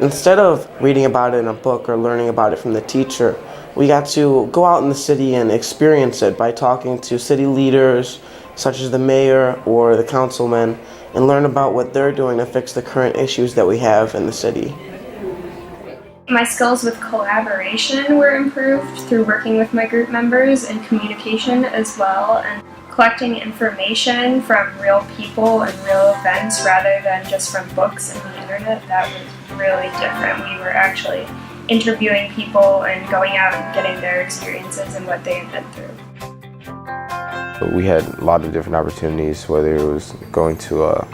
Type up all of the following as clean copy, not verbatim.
Instead of reading about it in a book or learning about it from the teacher, we got to go out in the city and experience it by talking to city leaders, such as the mayor or the councilman, and learn about what they're doing to fix the current issues that we have in the city. My skills with collaboration were improved through working with my group members and communication as well, and collecting information from real people and real events rather than just from books and the internet. That was really different. We were actually interviewing people and going out and getting their experiences and what they had been through. We had a lot of different opportunities, whether it was going to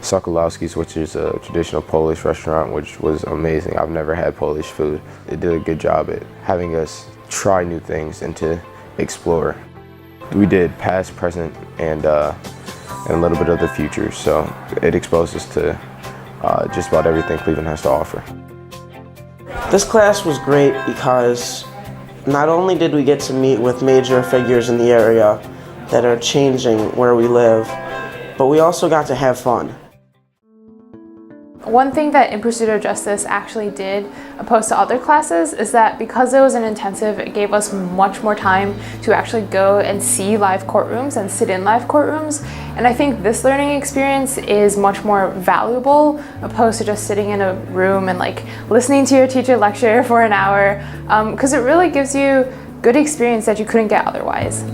Sokolowski's, which is a traditional Polish restaurant, which was amazing. I've never had Polish food. It did a good job at having us try new things and to explore. We did past, present, and a little bit of the future, so it exposed us to just about everything Cleveland has to offer. This class was great because not only did we get to meet with major figures in the area that are changing where we live, but we also got to have fun. One thing that In Pursuit of Justice actually did, opposed to other classes, is that because it was an intensive, it gave us much more time to actually go and see live courtrooms and sit in live courtrooms. And I think this learning experience is much more valuable, opposed to just sitting in a room and listening to your teacher lecture for an hour, because it really gives you good experience that you couldn't get otherwise.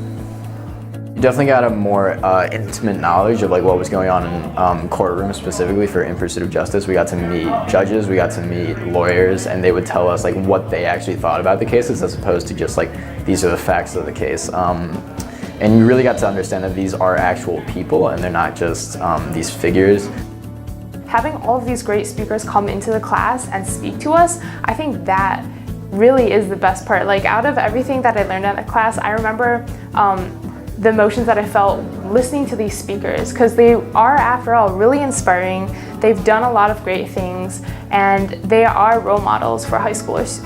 Definitely got a more intimate knowledge of what was going on in courtrooms, specifically for In Pursuit of Justice. We got to meet judges, we got to meet lawyers, and they would tell us what they actually thought about the cases, as opposed to just these are the facts of the case. And you really got to understand that these are actual people and they're not just these figures. Having all of these great speakers come into the class and speak to us, I think that really is the best part. Out of everything that I learned at the class, I remember the emotions that I felt listening to these speakers, because they are, after all, really inspiring. They've done a lot of great things, and they are role models for high schoolers.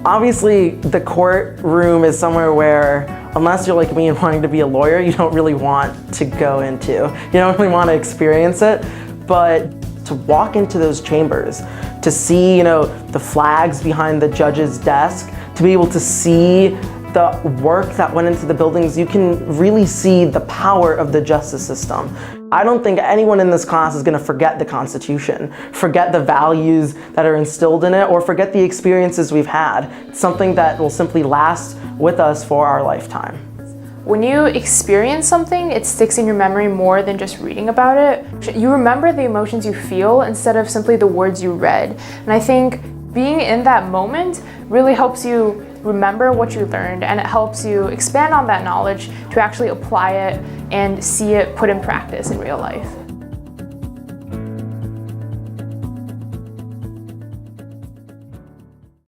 Obviously, the courtroom is somewhere where, unless you're like me and wanting to be a lawyer, you don't really want to go into. You don't really want to experience it, but to walk into those chambers, to see, the flags behind the judge's desk, to be able to see the work that went into the buildings, you can really see the power of the justice system. I don't think anyone in this class is going to forget the Constitution, forget the values that are instilled in it, or forget the experiences we've had. It's something that will simply last with us for our lifetime. When you experience something, it sticks in your memory more than just reading about it. You remember the emotions you feel instead of simply the words you read. And I think being in that moment really helps you remember what you learned, and it helps you expand on that knowledge to actually apply it and see it put in practice in real life.